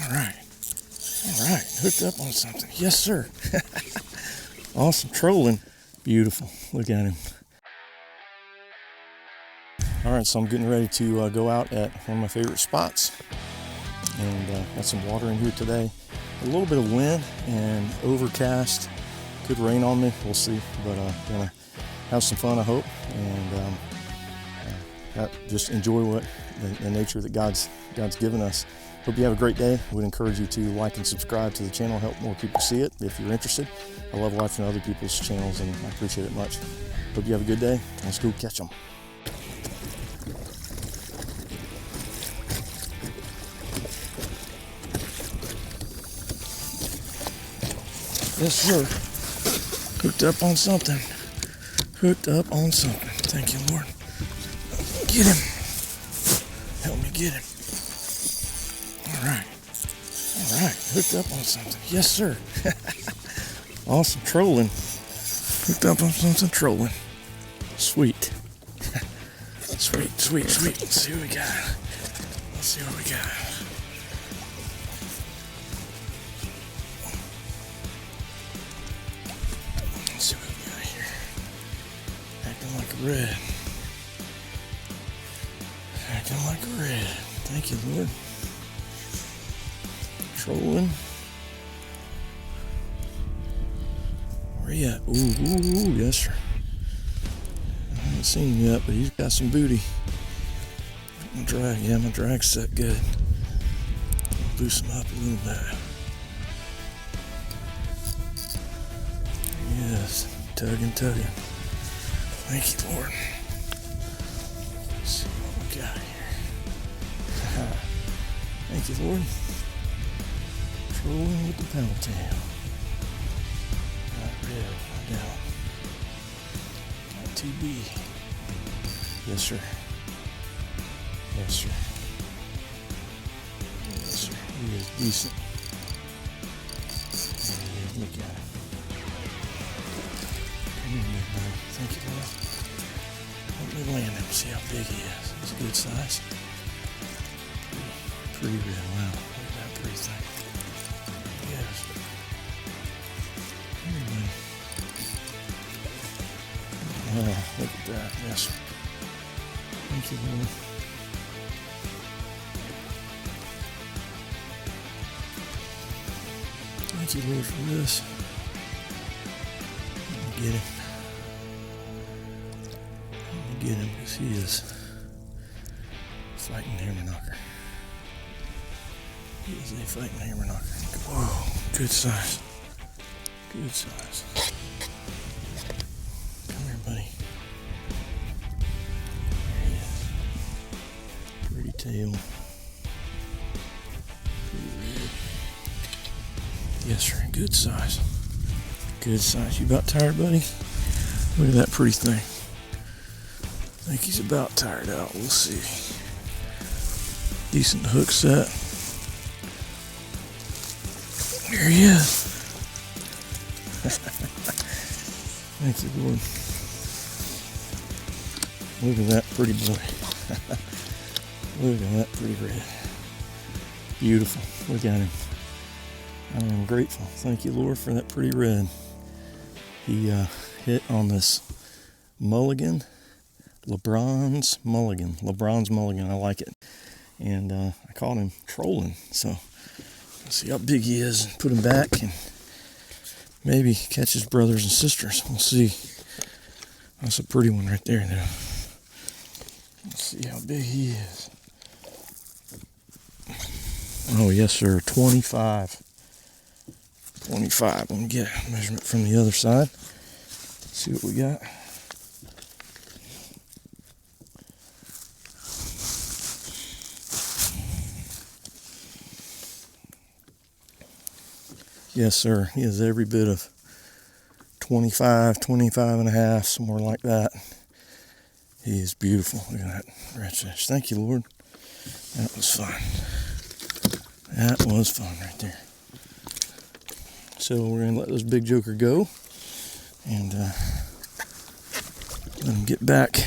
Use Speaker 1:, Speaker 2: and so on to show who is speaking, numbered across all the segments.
Speaker 1: All right. All right. Hooked up on something. Yes, sir. Awesome. Trolling. Beautiful. Look at him. All right, so I'm getting ready to go out at one of my favorite spots. And got some water in here today. A little bit of wind and overcast. Could rain on me. We'll see. But gonna have some fun, I hope. And just enjoy what the nature that God's given us. Hope you have a great day. I would encourage you to like and subscribe to the channel, help more people see it if you're interested. I love watching other people's channels and I appreciate it much. Hope you have a good day. Let's go catch them. Yes, sir. Hooked up on something. Hooked up on something. Thank you, Lord. Get him. Help me get him. All right. All right. Hooked up on something. Yes, sir. Awesome. Trolling. Hooked up on something. Trolling. Sweet. Sweet, sweet, sweet. Let's see what we got. Let's see what we got. Let's see what we got here. Acting like a red. Acting like a red. Thank you, Lord. Trolling. Where you at? Ooh, yes, sir. I haven't seen him yet, but he's got some booty. My drag's set good. Loosen him up a little bit. Yes, tugging. Thank you, Lord. Let's see what we got here. Thank you, Lord. Trolling with the paddle tail. Not red, no doubt. Not TB. Yes, sir. Yes, sir. Yes, sir. He is decent. There he is. Look at him. Come here, big buddy. Thank you, Lord. Let me land him. See how big he is. He's a good size. Pretty red. Wow. Look at that pretty thing. Yes. Come here, buddy. Oh, look at that. Yes, sir. Thank you, Lord. Thank you, Lord, for this. Let me get him. Let me get him because he is fighting hammer knocker. He is a fighting hammer knocker. Whoa, good size. Good size. Come here, buddy. There he is. Pretty tail. Pretty red. Yes, sir. Good size. Good size. You about tired, buddy? Look at that pretty thing. I think he's about tired out. We'll see. Decent hook set. There he is. Thank you, Lord. Look at that pretty boy. Look at that pretty red. Beautiful. Look at him. I am grateful. Thank you, Lord, for that pretty red. He hit on this mulligan. LeBron's mulligan. I like it. And I caught him trolling. So let's see how big he is and put him back and maybe catch his brothers and sisters. We'll see. That's a pretty one right there, though. Let's see how big he is. Oh, yes, sir. 25. Let me get a measurement from the other side. Let's see what we got. Yes, sir. He is every bit of 25 and a half, somewhere like that. He is beautiful. Look at that redfish. Thank you, Lord. That was fun. That was fun right there. So we're going to let this big joker go and let him get back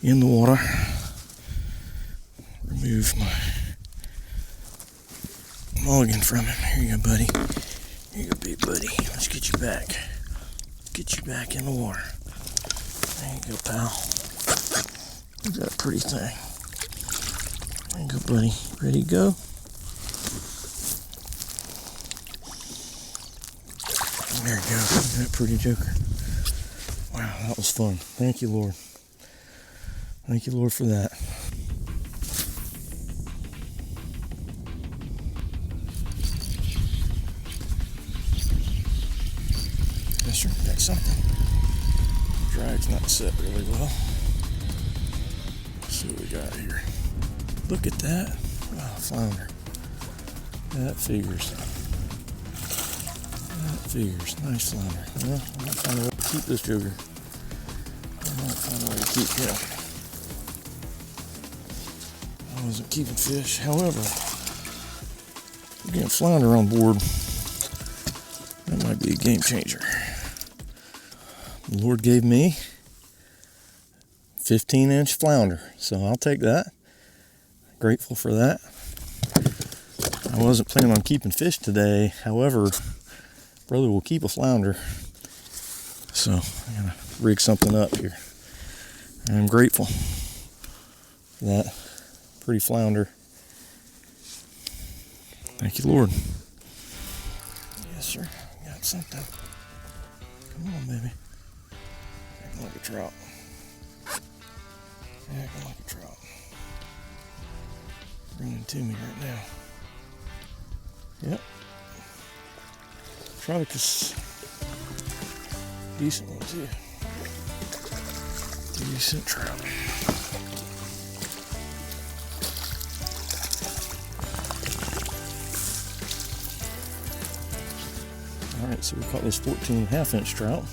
Speaker 1: in the water. Remove my mulligan from him. Here you go, buddy. Here you go, big buddy. Let's get you back. Get you back in the water. There you go, pal. Look at that pretty thing. There you go, buddy. Ready to go? There you go. Look at that pretty joker. Wow, that was fun. Thank you, Lord. Thank you, Lord, for that. Yes, sir. Got something. Drag's not set really well. Let's see what we got here. Look at that. Wow, flounder. That figures. That figures. Nice flounder. Well, I might find a way to keep this joker. I might find a way to keep him. I wasn't keeping fish. However, getting flounder on board, that might be a game changer. The Lord gave me 15-inch flounder, so I'll take that. Grateful for that. I wasn't planning on keeping fish today. However, brother will keep a flounder, so I'm gonna rig something up here. I'm grateful for that pretty flounder. Thank you, Lord. Yes, sir. Got something. Come on, baby. Acting like a trout. Acting like a trout. Bringing it to me right now. Yep. Trout, decent one too. Decent trout. Alright, so we caught this 14.5-inch trout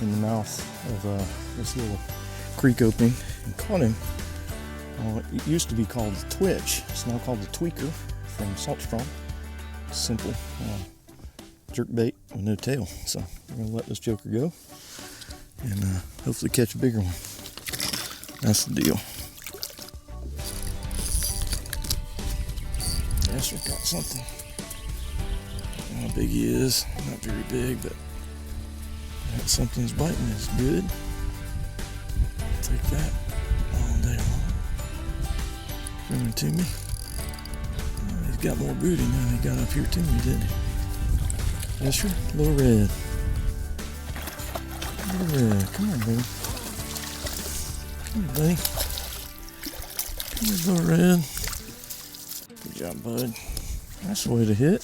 Speaker 1: in the mouth of this little creek opening and caught him. It used to be called the Twitch. It's now called the Tweaker from SaltStrong. Simple jerk bait with no tail. So we're going to let this joker go and hopefully catch a bigger one. That's the deal. Yes, we got something. How big he is, not very big, but that something's biting is good. I'll take that all day long. Coming to me. Oh, he's got more booty now he got up here to me, didn't he? Yes, sir. Little red. Little red. Come on, baby. Come here, buddy. Come here, little red. Good job, bud. That's the way to hit.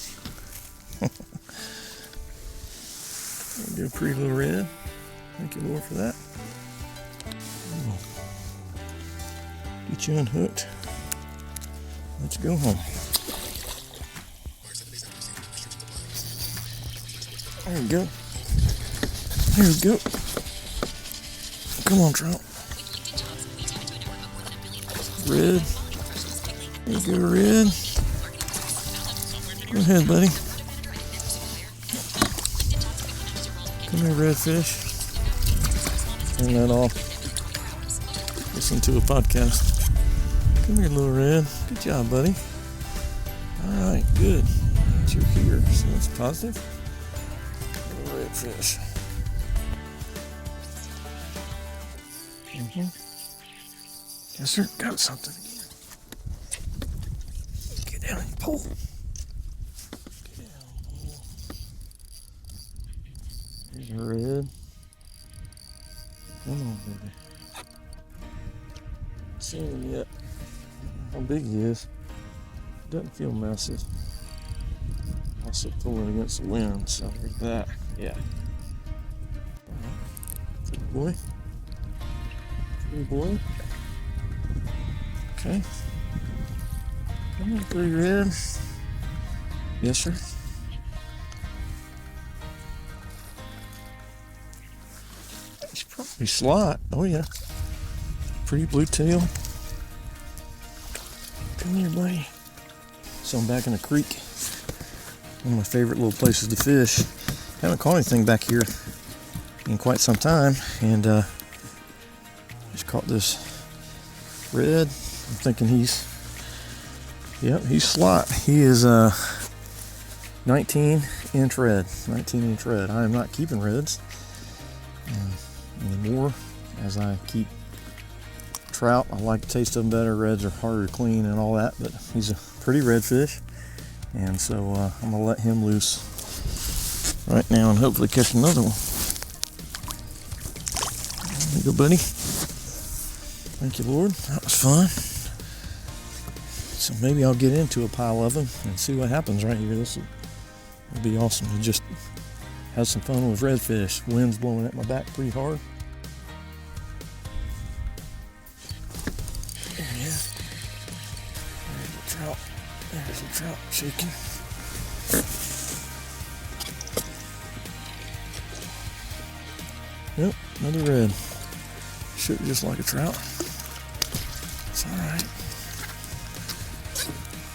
Speaker 1: Do a pretty little red. Thank you, Lord, for that. Get you unhooked. Let's go home. There we go. There we go. Come on, Trout. Red. There you go, red. Go ahead, buddy. Come here, Redfish. Turn that off. Listen to a podcast. Come here, little red. Good job, buddy. All right, good. You're here, so that's positive. Little redfish. Yes, sir. Got something again. Get down and pull. Here's a red. Come on, baby. Not seen him yet. How big he is. Doesn't feel massive. Also pulling against the wind, so like that. Yeah. Good boy. Good boy. Okay. Come on, pretty red. Yes, sir. Probably slot. Oh yeah. Pretty blue tail. Come here, buddy. So I'm back in the creek. One of my favorite little places to fish. Haven't caught anything back here in quite some time, and just caught this red. I'm thinking he's Yep, he's slot. He is 19-inch red. 19-inch red. I am not keeping reds anymore as I keep trout. I like the taste of them better. Reds are harder to clean and all that, but he's a pretty redfish, and so I'm gonna let him loose right now and hopefully catch another one. There you go, buddy. Thank you, Lord. That was fun. So maybe I'll get into a pile of them and see what happens right here. This will be awesome to just have some fun with redfish. Wind's blowing at my back pretty hard. There he is. There's a trout. There's a trout shaking. Yep, another red. Shoot just like a trout. It's alright.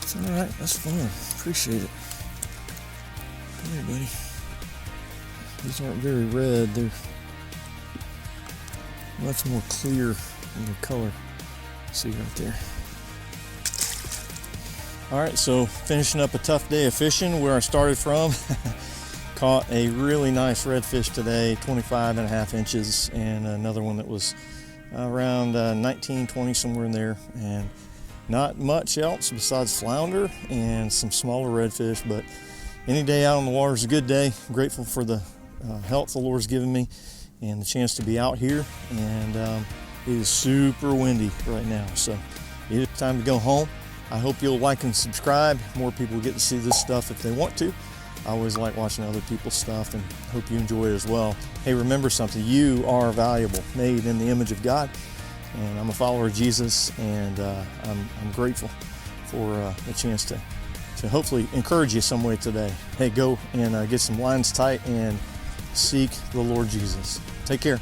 Speaker 1: It's alright, that's fun. Appreciate it. Come here, buddy. These aren't very red. They're much more clear in their color. See right there. Alright, so finishing up a tough day of fishing where I started from. Caught a really nice redfish today, 25.5 inches, and another one that was around 19, 20, somewhere in there. And not much else besides flounder and some smaller redfish, but any day out on the water is a good day. I'm grateful for the health the Lord's given me and the chance to be out here. And it is super windy right now, so it is time to go home. I hope you'll like and subscribe. More people get to see this stuff if they want to. I always like watching other people's stuff and hope you enjoy it as well. Hey, remember something, you are valuable, made in the image of God. And I'm a follower of Jesus, and I'm grateful for the chance to hopefully encourage you some way today. Hey, go and get some lines tight and seek the Lord Jesus. Take care.